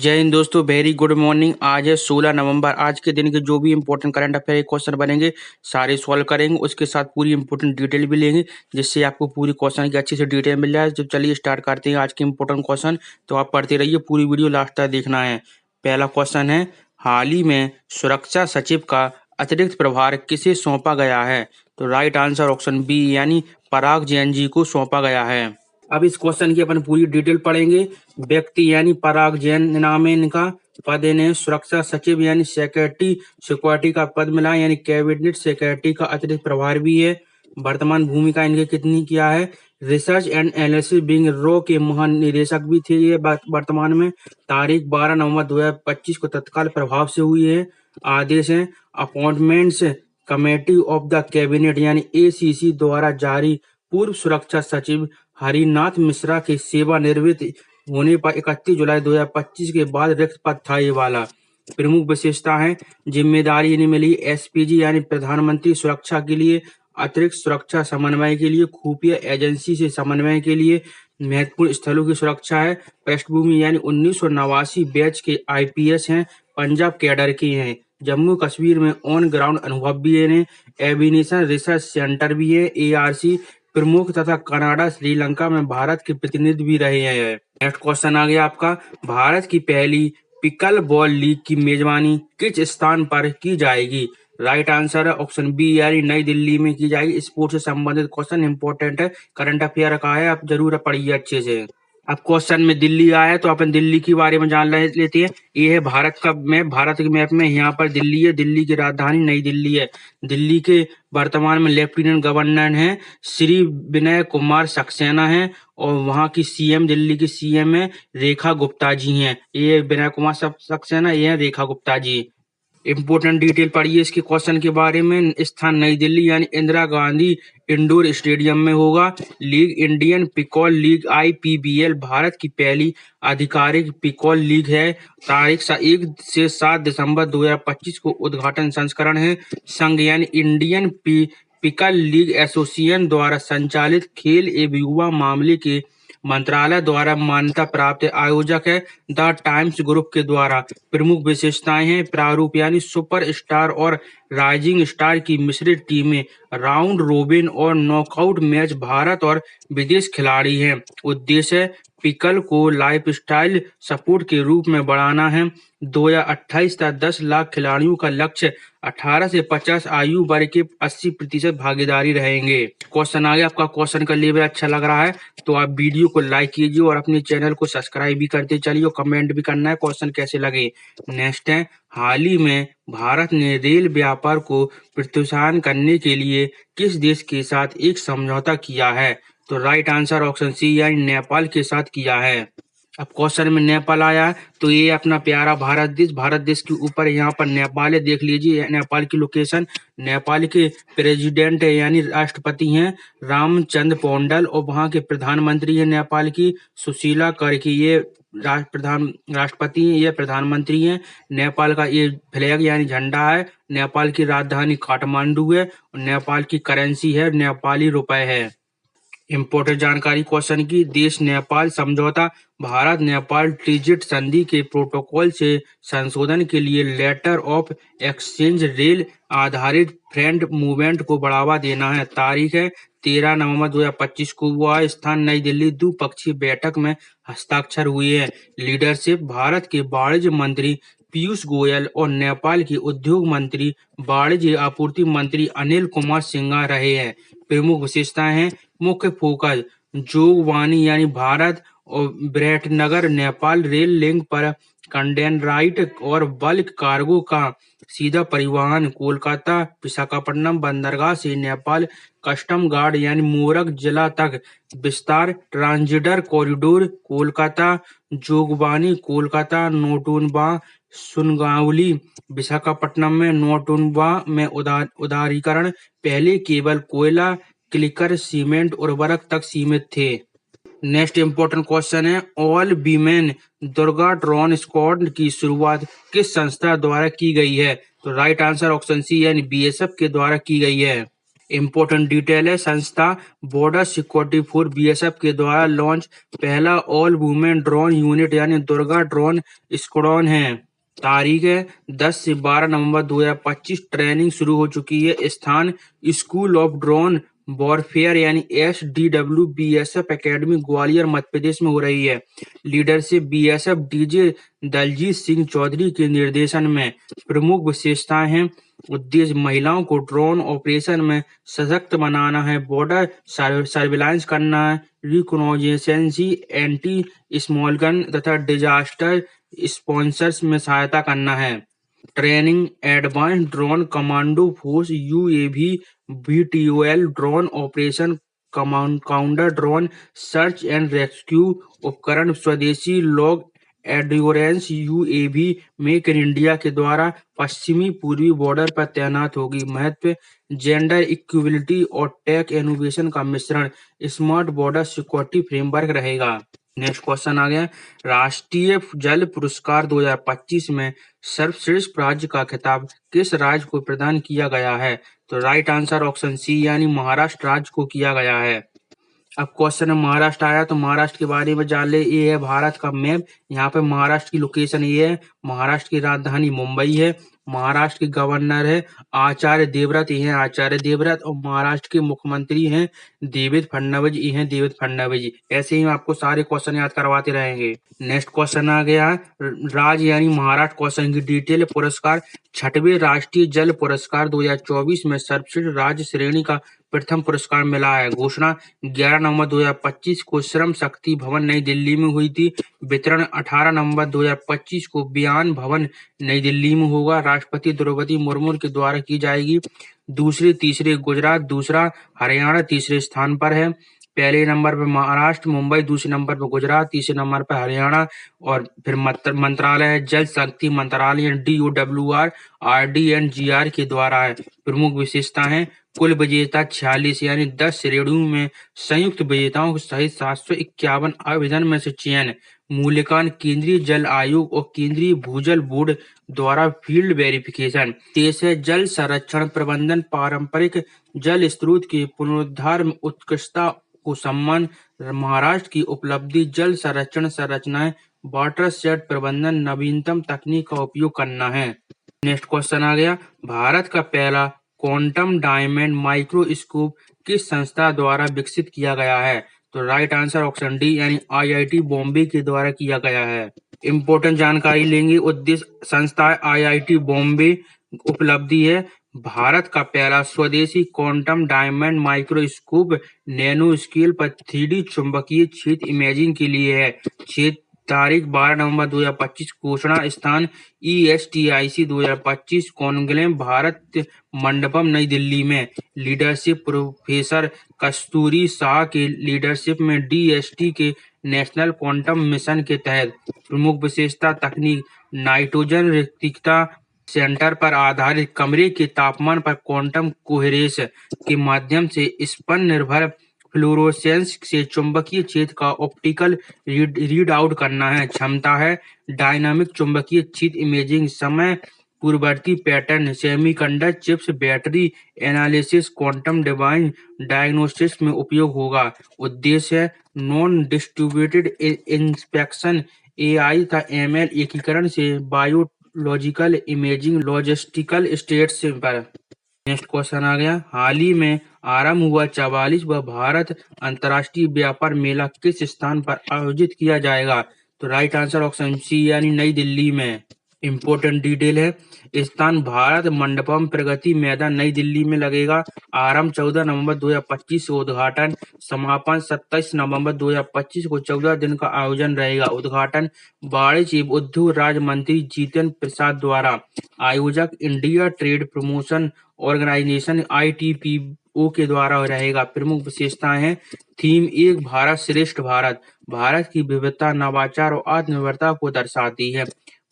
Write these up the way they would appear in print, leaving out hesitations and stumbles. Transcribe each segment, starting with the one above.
जय हिंद दोस्तों, very good morning. आज है 16 नवंबर। आज के दिन के जो भी इंपॉर्टेंट करंट अफेयर क्वेश्चन बनेंगे सारे सॉल्व करेंगे। उसके साथ पूरी इंपॉर्टेंट डिटेल भी लेंगे जिससे आपको पूरी क्वेश्चन की अच्छी से डिटेल मिल जाए। तो चलिए स्टार्ट करते हैं आज के इंपॉर्टेंट क्वेश्चन। तो आप पढ़ते रहिए, पूरी वीडियो लास्ट तक देखना है। पहला क्वेश्चन है, हाल ही में सुरक्षा सचिव का अतिरिक्त प्रभार किसे सौंपा गया है? तो राइट आंसर ऑप्शन बी यानी पराग जैन जी को सौंपा गया है। अब इस क्वेश्चन की अपन पूरी डिटेल पढ़ेंगे। व्यक्ति यानी पराग जैन नाम है इनका। पद इन्हें सुरक्षा सचिव यानी सिक्योरिटी का पद मिला, यानी कैबिनेट सेक्रेटरी का अतिरिक्त प्रभार भी है। वर्तमान भूमिका इनके कितनी क्या है? रिसर्च एंड एनालिसिस विंग रो के महानिदेशक भी थे ये वर्तमान में। तारीख 12 नवंबर 2025 को तत्काल प्रभाव से हुई है। आदेश है appointments committee of the cabinet यानी ACC द्वारा जारी। पूर्व सुरक्षा सचिव हरिनाथ मिश्रा के सेवानिवृत्त होने पर 31 जुलाई 2025 के बाद रिक्त पद था ये वाला। प्रमुख विशेषता है, जिम्मेदारी इन्हें मिली SPG यानी प्रधानमंत्री सुरक्षा के लिए, अतिरिक्त सुरक्षा समन्वय के लिए, खुफिया एजेंसी से समन्वय के लिए, महत्वपूर्ण स्थलों की सुरक्षा है। पृष्ठभूमि यानी 1989 बैच के IPS हैं, पंजाब कैडर के हैं। जम्मू कश्मीर में ऑन ग्राउंड अनुभव भी है इन्हें। एविनेशन रिसर्च सेंटर भी है ARC प्रमुख तथा कनाडा श्रीलंका में भारत के प्रतिनिधि भी रहे हैं। नेक्स्ट क्वेश्चन आ गया आपका, भारत की पहली पिकल बॉल लीग की मेजबानी किस स्थान पर की जाएगी? राइट आंसर है ऑप्शन बी यानी नई दिल्ली में की जाएगी। स्पोर्ट्स से संबंधित क्वेश्चन इंपॉर्टेंट है, करंट अफेयर का है, आप जरूर पढ़िए अच्छे से। अब क्वेश्चन में दिल्ली आया है तो अपन दिल्ली के बारे में जान लेते हैं। ये है भारत का मैप, भारत के मैप में यहाँ पर दिल्ली है। दिल्ली की राजधानी नई दिल्ली है। दिल्ली के वर्तमान में लेफ्टिनेंट गवर्नर हैं श्री विनय कुमार सक्सेना हैं, और वहाँ की CM दिल्ली की CM है रेखा गुप्ता जी हैं। ये विनय कुमार सक्सेना, ये है रेखा गुप्ता जी। इंपोर्टेंट डिटेल पढ़िए इसके क्वेश्चन के बारे में। स्थान नई दिल्ली यानी इंदिरा गांधी इंडोर स्टेडियम में होगा। League Indian pickleball league IPBL Bharat की पहली आधिकारिक पिकॉल लीग है। तारीख 1 से 7 दिसंबर 2025 को उद्घाटन संस्करण है। संघ यानी इंडियन पिकल लीग एसोसिएशन द्वारा संचालित खेल एवं युवा मामले के मंत्रालय द्वारा मान्यता प्राप्त आयोजक है। द टाइम्स ग्रुप के द्वारा। प्रमुख विशेषताएं हैं, प्रारूप यानी सुपर स्टार और राइजिंग स्टार की मिश्रित टीमें, राउंड रोबिन और नॉकआउट मैच, भारत और विदेश खिलाड़ी हैं। उद्देश्य पिकल को लाइफस्टाइल स्पोर्ट के रूप में बढ़ाना है। 2028 तक 10 लाख खिलाड़ियों का लक्ष्य। 18 से 50 आयु वर्ग के 80% भागीदारी रहेंगे। क्वेश्चन आ गया आपका। क्वेश्चन का लेवल अच्छा लग रहा है तो आप वीडियो को लाइक कीजिए और अपने चैनल को सब्सक्राइब भी करते चलिए और कमेंट भी करना है क्वेश्चन कैसे लगे। नेक्स्ट है, हाल ही में भारत ने रेल व्यापार को प्रोत्साहन करने के लिए किस देश के साथ एक समझौता किया है? तो राइट आंसर ऑप्शन सी यानी नेपाल के साथ किया है। अब क्वेश्चन में नेपाल आया है तो ये अपना प्यारा भारत देश के ऊपर यहाँ पर नेपाल है, देख लीजिए नेपाल की लोकेशन। नेपाल के प्रेसिडेंट है यानी राष्ट्रपति हैं रामचंद्र पौंडल, और वहाँ के प्रधानमंत्री है नेपाल की सुशीला करके। ये राष्ट्रपति हैं, ये प्रधानमंत्री हैं। नेपाल का ये फ्लैग यानी झंडा है। नेपाल की राजधानी काठमांडू है और नेपाल की करेंसी है नेपाली रुपए है। इंपोर्टेंट जानकारी क्वेश्चन की, देश नेपाल समझौता भारत नेपाल ट्रांजिट संधि के प्रोटोकॉल से संशोधन के लिए लेटर ऑफ एक्सचेंज रेल आधारित फ्रेंड मूवमेंट को बढ़ावा देना है। तारीख है 13 नवंबर 2025 को हुआ। स्थान नई दिल्ली। द्विपक्षीय बैठक में हस्ताक्षर हुए हैं। लीडरशिप भारत के वाणिज्य मंत्री पीयूष गोयल और नेपाल के उद्योग मंत्री वाणिज्य आपूर्ति मंत्री अनिल कुमार सिन्हा रहे हैं। प्रमुख विशेषताएं हैं, मुख्य फोकस जोगबानी यानी भारत और विराटनगर नेपाल रेल लिंक पर कंटेनराइट और बल्क कार्गो का सीधा परिवहन। कोलकाता विशाखापट्टनम बंदरगाह से नेपाल कस्टम गार्ड यानी मोरक जिला तक विस्तार। ट्रांजिटर कॉरिडोर कोलकाता जोगबानी कोलकाता नोटुनबा सुनगावली विशाखापट्टनम में नोटुनबा में उदारीकरण। पहले केवल कोयला क्लिकर सीमेंट उर्वरक तक सीमित थे। नेक्स्ट इंपॉर्टेंट क्वेश्चन है, ऑल वीमेन दुर्गाट्रॉन स्क्वाड की शुरुआत किस संस्था द्वारा की गई है? तो राइट आंसर ऑप्शन सी यानी BSF के द्वारा की गई है। इम्पोर्टेंट डिटेल है संस्था बॉर्डर सिक्योरिटी फोर्स बीएसएफ के द्वारा लॉन्च पहला ऑल वुमेन ड्रोन यूनिट यानी दुर्गा ड्रोन स्क्वाड्रन है। तारीख है 10 से 12 नवंबर 2025। ट्रेनिंग शुरू हो चुकी है। स्थान स्कूल ऑफ ड्रोन वॉरफेयर यानी SDW BSF academy Gwalior Madhya Pradesh में हो रही है। Leadership BSF DG Daljit Singh Chaudhary के निर्देशन में। प्रमुख विशेषताएं हैं उद्देश्य महिलाओं को ड्रोन ऑपरेशन में सशक्त बनाना है, बॉर्डर सर्विलांस करना है, रिकॉग्निशेंसी, एंटी स्मॉल गन तथा डिजास्टर स्पॉन्सर्स में सहायता करना है। Training advance drone commando force UAV VTOL drone operation counter drone search and rescue उपकरण स्वदेशी long endurance UAV make in India के द्वारा पश्चिमी पूर्वी बॉर्डर पर तैनात होगी। महत्व जेंडर इक्विलिटी और टेक इनोवेशन का मिश्रण स्मार्ट बॉर्डर सिक्योरिटी फ्रेमवर्क रहेगा। नेक्स्ट क्वेश्चन आ गया राष्ट्रीय जल पुरस्कार 2025 में सर्वश्रेष्ठ राज्य का खिताब किस राज्य को प्रदान किया गया है? तो राइट आंसर ऑप्शन सी यानी महाराष्ट्र राज्य को किया गया है। अब क्वेश्चन है महाराष्ट्र आया तो महाराष्ट्र के बारे में जान ले। ये है भारत का मैप। यहाँ पे महाराष्ट्र की लोकेशन ये है। महाराष्ट्र की राजधानी मुंबई है। महाराष्ट्र के गवर्नर है आचार्य देवव्रत, ये हैं आचार्य देवव्रत। और महाराष्ट्र के मुख्यमंत्री हैं देवेंद्र फडणवीस, ये हैं देवेंद्र फडणवीस। ऐसे ही हम आपको सारे क्वेश्चन याद करवाते रहेंगे। नेक्स्ट क्वेश्चन आ गया राज्य यानी महाराष्ट्र। क्वेश्चन की डिटेल पुरस्कार 6वें राष्ट्रीय जल पुरस्कार 2024 में सर्वश्रेष्ठ राज्य श्रेणी का प्रथम पुरस्कार मिला है। घोषणा 11 नवंबर 2025 को श्रम शक्ति भवन नई दिल्ली में हुई थी। वितरण 18 नवंबर 2025 को बयान भवन नई दिल्ली में होगा। राष्ट्रपति द्रौपदी मुर्मू के द्वारा की जाएगी। दूसरे तीसरे गुजरात, दूसरा हरियाणा तीसरे स्थान पर है। पहले नंबर पर महाराष्ट्र मुंबई, दूसरे नंबर पर गुजरात, तीसरे नंबर पर हरियाणा। और फिर मंत्रालय है जल शक्ति मंत्रालय DOWR RDNGR के द्वारा है। प्रमुख विशेषता है कुल विजेता 46 यानी 10 श्रेणियों में संयुक्त विजेताओं सहित 751 आवेदन में से चयन। मूल्यांकन केंद्रीय जल आयोग और केंद्रीय भूजल बोर्ड द्वारा फील्ड वेरिफिकेशन। देश है जल संरक्षण प्रबंधन पारंपरिक जल स्रोत के पुनरुद्धार में उत्कृष्टता को सम्मान। महाराष्ट्र की उपलब्धि जल संरक्षण संरचनाएं वाटर शेड प्रबंधन नवीनतम तकनीक का उपयोग करना है। नेक्स्ट क्वेश्चन आ गया भारत का पहला क्वांटम डायमंड माइक्रोस्कोप किस संस्था द्वारा विकसित किया गया है? तो राइट आंसर ऑप्शन डी यानी IIT बॉम्बे के द्वारा किया गया है। इंपॉर्टेंट जानकारी लेंगे। उद्देश्य संस्था IIT बॉम्बे। उपलब्धि है भारत का पहला स्वदेशी quantum diamond microscope nano scale पर 3D चुंबकीय क्षेत्र इमेजिंग के लिए है। क्षेत्र तारीख 12 नवंबर 2025। घोषणा स्थान ESTIC 2025 कॉन्क्लेव भारत मंडपम नई दिल्ली में। लीडरशिप प्रोफेसर कस्तूरी शाह के लीडरशिप में DST के नेशनल क्वांटम मिशन के तहत। प्रमुख विशेषता तकनीक नाइट्रोजन रिक्तिकता सेंटर पर आधारित कमरे के तापमान पर क्वांटम कोहेरेंस के माध्यम से स्पन निर्भर फ्लोरोसेंस से चुंबकीय क्षेत्र का ऑप्टिकल रीड आउट करना है। क्षमता है डायनामिक चुंबकीय क्षेत्र इमेजिंग, समय पूर्ववर्ती pattern, semiconductor chips, battery analysis, quantum device diagnostics में उपयोग होगा। उद्देश्य है नॉन डिस्ट्रीब्यूटेड इंस्पेक्शन AI तथा ML एकीकरण से बायोलॉजिकल इमेजिंग लॉजिस्टिकल स्टेट्स पर। नेक्स्ट क्वेश्चन आ गया हाल ही में आरंभ हुआ 44वां भारत अंतर्राष्ट्रीय व्यापार मेला किस स्थान पर आयोजित किया जाएगा? तो राइट आंसर ऑप्शन सी यानी नई दिल्ली में। इंपॉर्टेंट डिटेल है स्थान भारत मंडपम प्रगति मैदान नई दिल्ली में लगेगा। आरंभ 14 नवंबर 2025 को, उद्घाटन समापन 27 नवंबर 2025 को 14 दिन का आयोजन रहेगा। उद्घाटन वाणिज्य एवं उद्योग राज्य मंत्री जितेंद्र प्रसाद द्वारा। आयोजक India trade promotion organisation ITPO के द्वारा रहेगा। प्रमुख विशेषताएं हैं थीम एक भारत श्रेष्ठ भारत, भारत की विविधता नवाचार और आत्मनिर्भरता को दर्शाती है।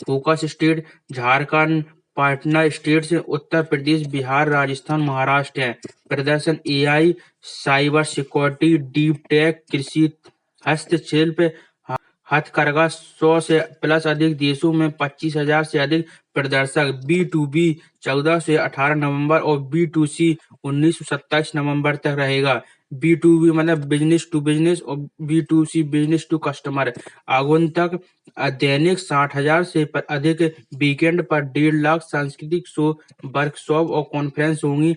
Focus state Jharkhand, partner state से उत्तर प्रदेश, बिहार, राजस्थान, महाराष्ट्र है। प्रदर्शन AI, cyber security, deep tech, कृषि, हस्तशिल्प, हथकरघा 100 से प्लस अधिक देशों में 25,000 से अधिक प्रदर्शक। B2B 14 से 18 नवंबर और B2C 19 से 27 नवंबर तक रहेगा। B2B मतलब बिजनेस टू बिजनेस और B2C बिजनेस टू कस्टमर। आगंतुक दैनिक 60,000 से अधिक, वीकेंड पर 1.5 लाख सांस्कृतिक शो, वर्कशॉप और कॉन्फ्रेंस होंगी।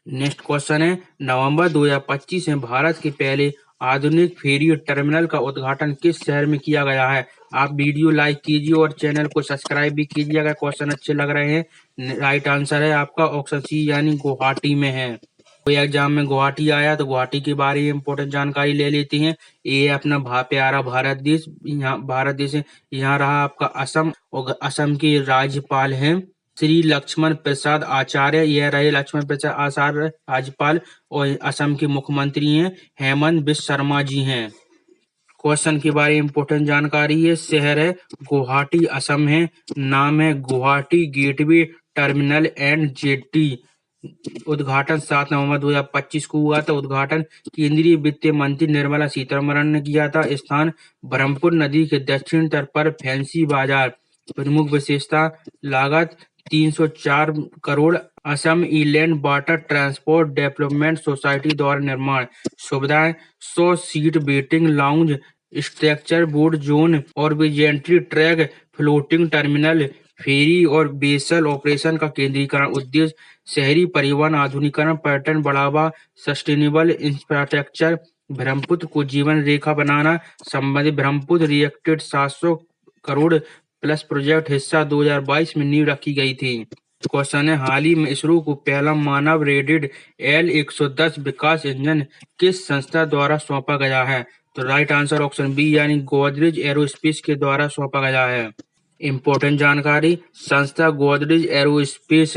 नेक्स्ट क्वेश्चन है, नवंबर 2025 में भारत के पहले आधुनिक फेरी टर्मिनल का उद्घाटन किस शहर में किया गया है? आप वीडियो लाइक कीजिए और चैनल को सब्सक्राइब भी कीजिए अगर क्वेश्चन अच्छे लग रहे हैं। राइट आंसर है आपका ऑप्शन सी यानी गुवाहाटी में है। कोई एग्जाम में गुवाहाटी आया तो गुवाहाटी के बारे में इंपॉर्टेंट जानकारी ले लेते हैं। ये अपना प्यारा भारत देश, यहाँ भारत देश है। यहाँ रहा आपका असम, और असम के राज्यपाल हैं श्री लक्ष्मण प्रसाद आचार्य। यह रहे लक्ष्मण प्रसाद आचार्य राज्यपाल। और असम के मुख्यमंत्री हैं हेमंत बिश्व शर्मा जी हैं। क्वेश्चन के बारे में इंपॉर्टेंट जानकारी है। शहर है गुवाहाटी, असम है। नाम है Guwahati gateway terminal and jetty. उद्घाटन 7 नवंबर 2025 को हुआ था। उद्घाटन केंद्रीय वित्त मंत्री निर्मला सीतारमण ने किया था। स्थान ब्रह्मपुत्र नदी के दक्षिण तट पर फैंसी बाजार। प्रमुख विशेषता, लागत 304 crore, Assam inland water transport development society द्वारा निर्माण। सुविधाएं 100 seat waiting lounge, structure board zone और विजेंट्री ट्रैक, फ्लोटिंग टर्मिनल, फेरी और बेसल ऑपरेशन का केंद्रीकरण। उद्देश्य शहरी परिवहन आधुनिकीकरण, पर्यटन बढ़ावा, सस्टेनेबल इंफ्रास्ट्रक्चर, ब्रह्मपुत्र को जीवन रेखा बनाना। संबंधित Brahmaputra reacted 700 crore plus project हिस्सा 2022 में नींव रखी गई थी। क्वेश्चन है, हाल ही में इसरो को पहला मानव रेटेड L-110 विकास इंजन किस संस्था द्वारा सौंपा गया है? तो राइट आंसर ऑप्शन बी यानी गोदरेज एरोस्पेस के द्वारा सौंपा गया है। इंपॉर्टेंट जानकारी, संस्था Godrej aerospace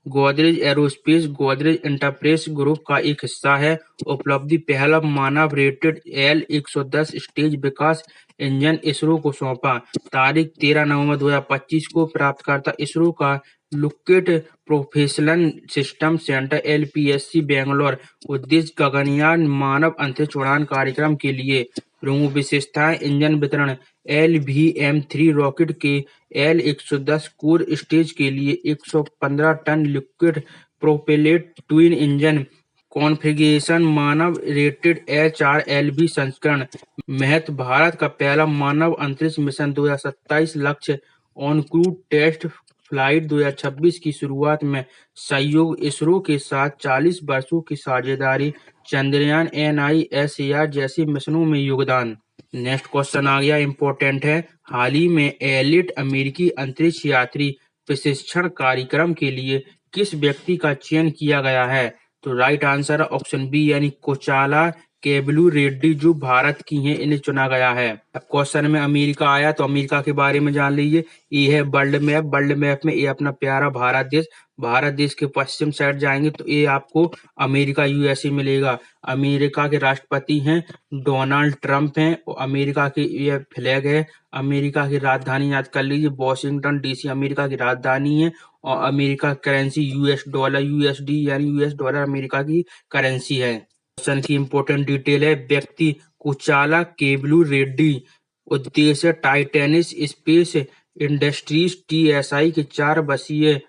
Godrej enterprise group का एक हिस्सा है। उपलब्धि, पहला मानव रेटेड L-110 स्टेज विकास इंजन इसरो को सौंपा। तारीख 13 नवंबर 2025 को। प्राप्तकर्ता इसरो का locket propulsion system centre LPSC Bangalore. उद्देश्य गगनयान मानव अंतरिक्ष उड़ान कार्यक्रम के लिए। प्रमुख विशेषताएं, इंजन वितरण, LVM-3 रॉकेट के L-110 कोर स्टेज के लिए 115 ton liquid propellant twin engine configuration, मानव रेटेड HRLV संस्करण। महत्व, भारत का पहला मानव अंतरिक्ष मिशन 2027 लक्ष्य, ऑन क्रू टेस्ट फ्लाइट 2026 की शुरुआत में सहयोग, इसरो के साथ 40 वर्षों की साझेदारी, चंद्रयान, NISAR जैसे मिशनों में योगदान। नेक्स्ट क्वेश्चन आ गया, इंपॉर्टेंट है। हाल ही में एलिट अमेरिकी अंतरिक्ष यात्री प्रशिक्षण कार्यक्रम के लिए किस व्यक्ति का चयन किया गया है? तो राइट आंसर है ऑप्शन बी यानी कोचाला केबलू रेड्डी, जो भारत की हैं, इन्हें चुना गया है। अब क्वेश्चन में अमेरिका आया तो अमेरिका के बारे में जान लीजिए। ये है वर्ल्ड मैप। वर्ल्ड मैप में ये अपना प्यारा भारत देश के पश्चिम साइड जाएंगे तो ये आपको अमेरिका USA मिलेगा। अमेरिका के राष्ट्रपति हैं डोनाल्ड ट्रंप हैं, और अमेरिका की ये फ्लैग है। अमेरिका की राजधानी याद कर लीजिए, वॉशिंगटन DC अमेरिका की राजधानी है। और America currency US dollar, USD यानी US डॉलर अमेरिका की करेंसी है। क्वेश्चन की इंपॉर्टेंट डिटेल है। व्यक्ति, कोचाला केबलू रेड्डी। उद्देश्य, टाइटैनिस स्पेस इंडस्ट्रीज TSI के 4 वर्षीय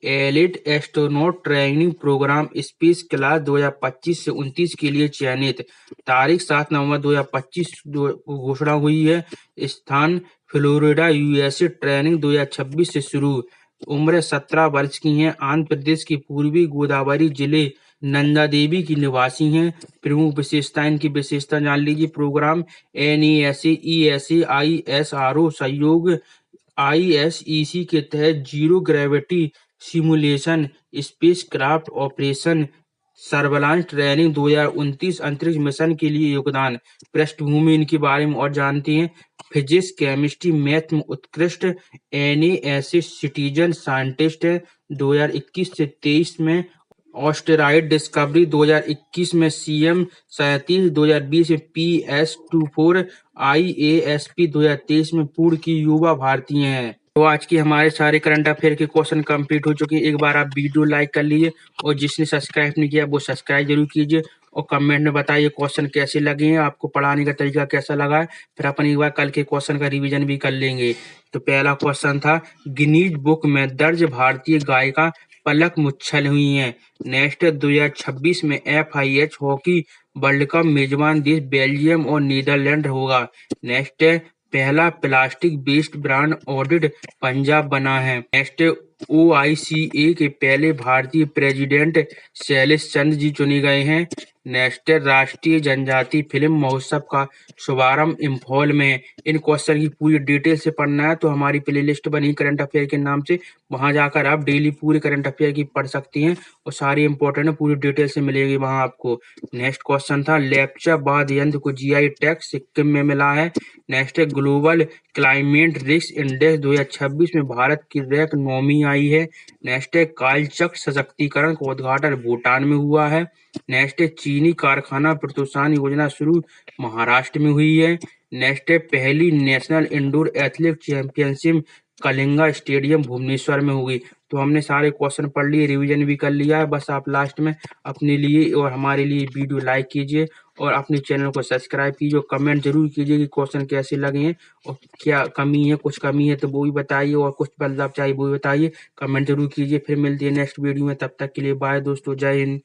elite astronaut training programme space class 2025 से 29 के लिए चयनित। तारीख 7 नवंबर 2025 को घोषणा हुई है। स्थान फ्लोरिडा USA। ट्रेनिंग 2026 से शुरू। उम्र 17 वर्ष की है। आंध्र प्रदेश के पूर्वी गोदावरी जिले नंदा देवी की निवासी हैं। प्रमुख विशेषता, इनकी विशेषता जान लीजिए। प्रोग्राम NASA ESA ISRO सहयोग ISEC के तहत zero gravity simulation, spacecraft operation, surveillance training 2029 अंतरिक्ष मिशन के लिए योगदान। पृष्ठभूमि इनके बारे में और जानते हैं। फिजिक्स, केमिस्ट्री, मैथ में उत्कृष्ट, NASA सिटीजन साइंटिस्ट है। 2021 से 23 में ऑस्टेरॉयड डिस्कवरी, 2021 में CM-37, 2020 में PS-24, IASP 2023 में पूर्ण की युवा भारतीय हैं। तो आज के हमारे सारे करंट अफेयर के क्वेश्चन कंप्लीट हो चुके हैं। एक बार आप वीडियो लाइक कर लीजिए और जिसने सब्सक्राइब नहीं किया वो सब्सक्राइब जरूर कीजिए और कमेंट में बताइए क्वेश्चन कैसे लगे हैं, आपको पढ़ाने का तरीका कैसा लगा है। फिर अपन एक बार कल के क्वेश्चन का रिवीजन भी कर लेंगे। तो पहला क्वेश्चन था, गिनीज बुक में दर्ज भारतीय गायिका पलक मुच्छल हुई हैं। नेक्स्ट 2026 में FIH हॉकी वर्ल्ड कप मेजबान देश बेल्जियम और नीदरलैंड होगा। नेक्स्ट पहला plastic based brand audit Punjab बना है। नेक्स्ट OICA के पहले भारतीय प्रेसिडेंट शैलेश चंद्र जी चुने गए हैं। नेक्स्ट राष्ट्रीय जनजातीय फिल्म महोत्सव का शुभारंभ इम्फॉल में है। इन क्वेश्चन की पूरी डिटेल से पढ़ना है तो हमारी प्लेलिस्ट बनी करंट अफेयर के नाम से, वहां जाकर आप डेली पूरे करंट अफेयर की पढ़ सकती हैं और सारी इंपॉर्टेंट है पूरी डिटेल से मिलेगी वहां आपको। नेक्स्ट क्वेश्चन था, लेप्चा वाद्य यंत्र को GI टैग सिक्किम में मिला है। नेक्स्ट है, ग्लोबल क्लाइमेट रिस्क इंडेक्स 2026 में भारत की रैंक 9वीं आई है। नेक्स्ट है, कालचक्र सशक्तिकरण का उद्घाटन भूटान में हुआ है। नेक्स्ट है, चीनी कारखाना प्रोत्साहन योजना शुरू महाराष्ट्र में हुई है। नेक्स्ट है, पहली national indoor athletic championship Kalinga stadium Bhubaneswar में होगी। तो हमने सारे क्वेश्चन पढ़ लिए, रिवीजन भी कर लिया है। बस आप लास्ट में अपने लिए और हमारे लिए वीडियो लाइक कीजिए और अपने चैनल को सब्सक्राइब कीजिए और कमेंट जरूर कीजिए कि क्वेश्चन कैसे लगे हैं और क्या कमी है, कुछ कमी है तो वो भी बताइए और कुछ बदलाव चाहिए वो भी बताइए। कमेंट जरूर कीजिए। फिर मिलती है नेक्स्ट वीडियो में, तब तक के लिए बाय दोस्तों, जय हिंद।